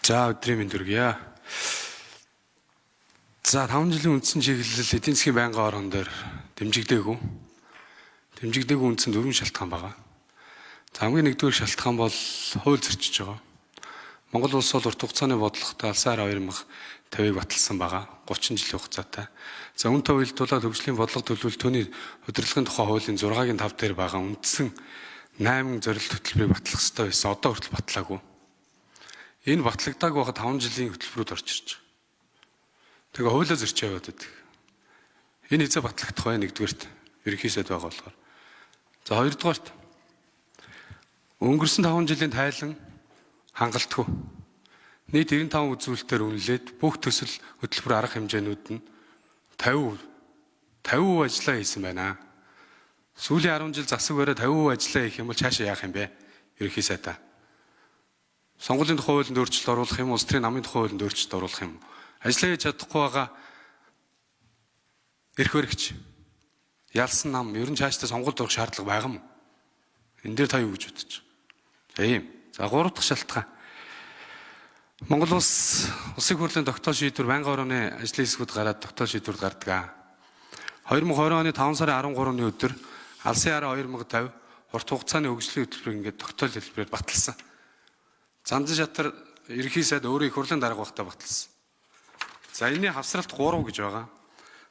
За өдрийн мэнд хүргье. За 5 жилийн үндсэн чиглэл эдийн засгийн байнгын орон дээр дэмжигдээгүй үндсэн 4 шалтгаан байгаа. За хамгийн нэгдүгээр шалтгаан бол хууль зөрчиж байгаа. Монгол улс бол урт хугацааны бодлоготой алсаар 2050-ыг баталсан байгаа. 30 жилийн хугацаатай. За үүнтэй уялдуулаад хөгжлийн бодлого төлөвлөлт түүний удирдлагын тухай хуулийн 6-гийн 5 дээр байгаа үндсэн 8 зорилт хөтөлбөрийг батлах ёстой байсан. Одоо хүртэл батлаагүй. Энэ батлагдааг байхад 5 жилийн хөтөлбөрүүд орж ирж байгаа. Тэгээ хуулиа зөрчиж яваад байдаг. Энэ хэзээ батлагдах вэ? Нэгдүгээрт ерөнхий сайд байгаа болохоор. За хоёрдугаарт өнгөрсөн 5 жилийн тайлан хангалтгүй. Нийт 95 үзүүлэлтээр үнэлээд бүх төсөл хөтөлбөр арга хэмжээнүүд нь 50% ажиллаа хийсэн байна. Сүүлийн 10 жил засаг бариад 50% ажиллаа хийх юм бол цаашаа яах юм бэ? Ерөнхий сайдаа. Сонгуулийн тухай хуулинд өөрчлөлт оруулах юм, улс төрийн намын тухай хуулинд өөрчлөлт оруулах юм. Ажиллаа хийж чадахгүй байгаа эрх баригч ялсан нам ер нь цаашдаа сонгуульд орох шаардлага байгаа юм. Энэ дээр та юу гэж бодож байна? За 3 дахь шалтгаан. Монгол улсын хурлын тогтоол шийдвэр байнгын орооны ажлын хэсгүүд гараад тогтоол шийдвэр гардаг. 2020 оны 5 сарын 13-ны өдөр Алсын хараа 2050 урт хугацааны хөгжлийн хөтөлбөрийг ингээд тогтоол хэлбэрээр баталсан. Зандан шатар ерөнхий сайд өөрөө их хурлын дарга багтаа баталсан. За энэний хавсралт 3 гэж байгаа.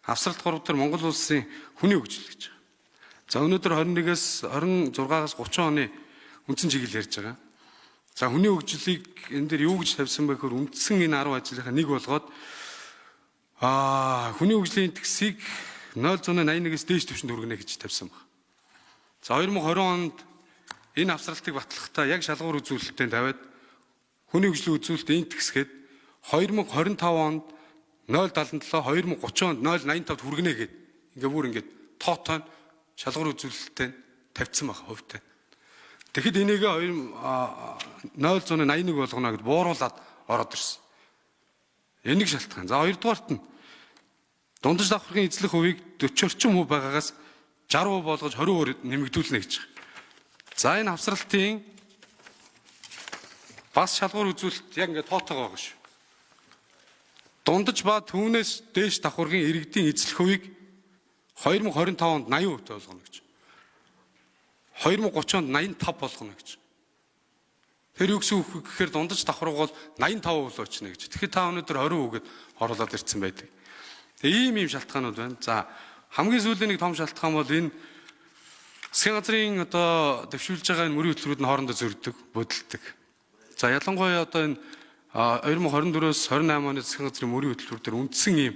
Хавсралт 3 дээр Монгол улсын хүний хөгжил гэж байгаа. За өнөөдөр 21-ээс 26-аас 30 оны үндсэн чиглэл ярьж байгаа. За хүний хөгжлийг энэ дээр юу гэж тавьсан бэ гэхээр үндсэн энэ 10 ажлынхаа нэг болгоод хүний хөгжлийн индексийг 0.81-ээс дээш түвшинд хүргэнэ гэж тавьсан байна. За 2020 онд энэ хавсралтыг батлахдаа яг шалгуур үзүүлэлтээр тавиад хүний хөгжлийн үзүүлэлт индексгээд 2025 онд 0.77, 2030 онд 0.85-д хүргэнэ гэд бүр ингээд тоотоо шалгуур үзүүлэлтээр тавьсан байна хувьтай. Тэгэхэд энийг 0.81 болгоно гэд бууруулад ороод ирсэн. Энийг шалтгаан. За хоёрдугаарт нь дундаж давхаргын эзлэх хувийг 40 орчим хувь байгаагаас 60% болгож 20% нэмэгдүүлнэ гэж байна. За энэ хавсралтын бас шалгуур үзүүлэлт яг ингээд тоотоо байгаа шүү. Дундаж ба түүнээс дээш давхаргын иргэдийн эзлэх хувийг 2025 онд 80% болгоно гэж. 2030 онд 85 болгоно гэж. Тэр юу гэсэн үг гэхээр дундаж давхарга бол 85% очно гэж. Тэгэхээр та өнөөдөр 20% гээд оруулаад ирсэн байдаг. Тэгээ ийм шалтгаанууд байна. За хамгийн сүүлийн нэг том шалтгаан бол энэ засгийн газрын одоо дэвшүүлж байгаа энэ мөрийн хөтөлбөрүүд нь хоорондоо зөрдөг, бодолдог. За ялангуяа одоо энэ 2024-өөс 28 оны засгийн газрын мөрийн хөтөлбөр дээр үндсэн ийм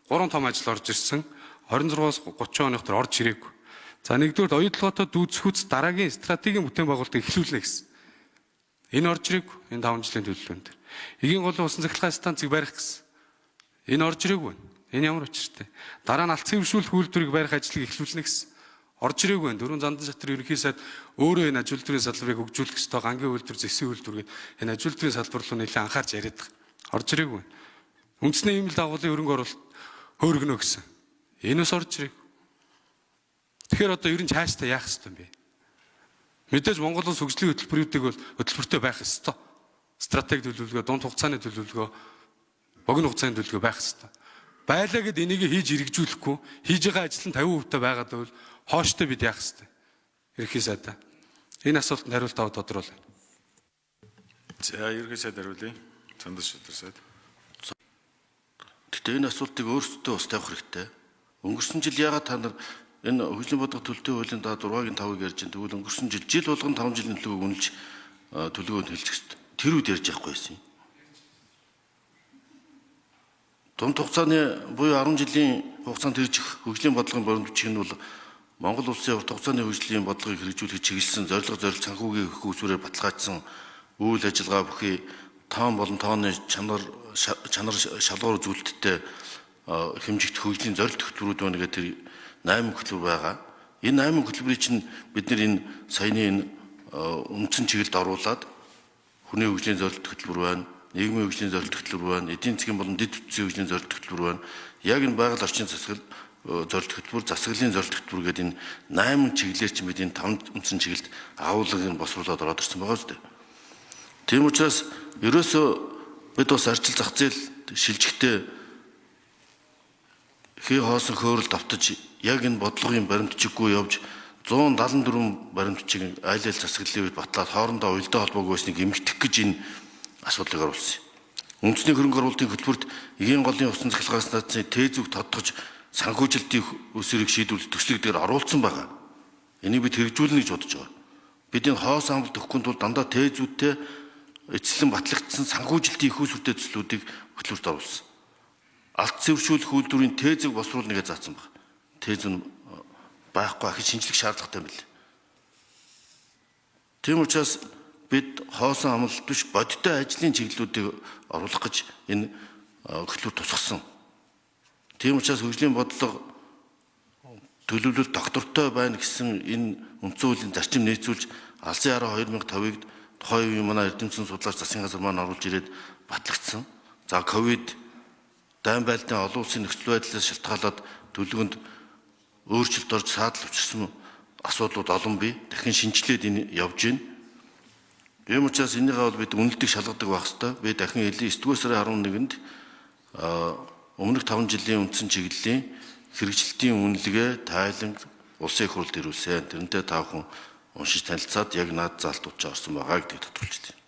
3 том ажил орж ирсэн. 26-аас 30 оны дотор орж ирээгүй. За нэгдүгээр оюутлоготой дүүцхүүц дараагийн стратегийн бүтээн байгуулалтыг эхлүүлнэ гэсэн. Энэ орж ирээгүй. Энэ 5 жилийн төлөвлөгөөнд. Эгийн голын усан цахилгаан станцыг барих гэсэн. Энэ орж ирээгүй. Энэ ямар учиртай. Дараа нь алдсан хөвшүүлэх үйлдвэрийг барих ажлыг эхлүүлнэ гэсэн. Орж ирээгүй. Дөрвөн зандан шатар ерөнхий сайд өөрөө энэ ажил үйлдвэрийн салбарыг хөгжүүлэх ёстой. Гангийн үйлдвэр, зэсийн үйлдвэр гэдэг энэ ажил үйлдвэрийн салбар руу нэлээд анхаарч яриад байгаа. Орж ирээгүй. Үндэсний ийм л дагуулын хөрөнгө оруулалт хөөргөнө гэсэн. Энэ ус орж ирээгүй. Тэгэхээр одоо ер нь цаашдаа яах ёстой юм бэ? Мэдээж Монгол улс хөгжлийн хөтөлбөрүүдийг бол хөтөлбөртэй байх ёстой. Стратеги төлөвлөгөө, дунд хугацааны төлөвлөгөө, богино хугацааны төлөвлөгөө байх ёстой. Байлаа гэд энийг хийж хэрэгжүүлэхгүй, хийж байгаа ажил нь 50% байгаад бол хооштой бид яах ёстой? Ерөнхий сайдаа. Энэ асуултанд хариулт аваад тодруулъя. За ерөнхий сайд хариулъя. Цандас шатар сайд. Гэхдээ энэ асуултыг өөрсдөө бас тавих хэрэгтэй. Өнгөрсөн жил яагаад та нар энэ хөгжлийн бодлого төлөлтийн хуулийн 6-гийн 5-ыг ярьж байгаа. Тэгвэл өнгөрсөн жил болгон 5 жилийн төлөвөг үнэлж төлөвөнд хэлчих хэрэгтэй. Тэр үед ярьж байхгүй байсан юм. Дунд хугацааны буюу 10 жилийн хугацаанд хэрэгжих хөгжлийн бодлогын борон бичиг нь бол Монгол улсын урт хугацааны хөгжлийн бодлогыг хэрэгжүүлэх чиглэсэн зорилго санхүүгийн хөхүүсүүрээр баталгаажсан үйл ажиллагаа бүхий тоон болон тооны чанар шалгуур үзүүлэлттэй хэмжигдэх хөгжлийн зорилт хөтөлбөрүүд байна гэдэг тэр 8 хөтөлбөр байгаа. Энэ 8 хөтөлбөрийг чинь бид нэр энэ саяны энэ үндсэн чиглэлд оруулаад хүний хөгжлийн зорилт хөтөлбөр байна, нийгмийн хөгжлийн зорилт хөтөлбөр байна, эдийн засгийн болон дэд бүтцийн хөгжлийн зорилт хөтөлбөр байна. Яг энэ байгаль орчин засаглал зорилт хөтөлбөр, засаглалын зорилт хөтөлбөр гэдэг энэ 8 чиглэлээр чинь бид энэ 5 үндсэн чиглэлд агуулгыг босруулаад ороод ирсэн байгаа зү. Тийм учраас ерөөсөө бид бас арчил зах зээл шилжихдээ хий хоосон хөөрөл давтаж яг энэ бодлогын баримтчиггүй явж 174 баримтчиг айл ал засаглалын үед батлаад хоорондоо уялдаа холбоогүй байсныг эмгтэх гэж энэ асуудлыг оруулсан. Үндэсний хөрөнгө оруулалтын хөтөлбөрт эгийн голын усан цахилгаан станцын тээзүг тодтогч санхүүжилтийн өсвөрийг шийдвэрлэх төслийг дээр оруулсан байгаа. Энийг бид хэрэгжүүлнэ гэж бодож байгаа. Бид энэ хоос амлалт өгөхгүй тул дандаа тээзүүдтэй эцэслэн батлагдсан санхүүжилтийн их усүртэй төслүүдийг хөтөлбөрт оруулсан. Алт цэвэршүүлэх үйлдвэрийн тээзэг босруулна гэж заасан байна. Тээз нь байхгүй ахиж шинжлэх шаардлагатай юм билээ. Тийм учраас бид хоосон амлалт биш бодиттой ажлын чиглэлүүдийг оруулах гэж энэ хөтөлбөр тусгасан. Тийм учраас хөгжлийн бодлого төлөвлөлт доктортой байна гэсэн энэ үндсэн хуулийн зарчим нийцүүлж алсын хараа 2005-ыг тухайн үеийн манай эрдэмтэн судлаач засгийн газар маань оруулж ирээд батлагдсан. За ковид дайн байлдын олон улсын нөхцөл байдлаас шалтгаалаад төлөвлөгөөнд өөрчлөлт орж саадал учирсан асуудлууд олон бий. Дахин шинжилээд энэ явж байна. Ийм учраас энийгээ бол бид үнэлдэг шалгадаг байх ёстой. Би дахин хэлье 9-р сарын 11-нд өмнөх 5 жилийн үндсэн чиглэлийн хэрэгжилтийн үнэлгээ тайлан улсын их хурлд ирүүлсэн. Тэрнтэй та бүхэн уншиж танилцаад яг наад заалтууд ч орсон байгаа гэдгийг тодорхойлж байна.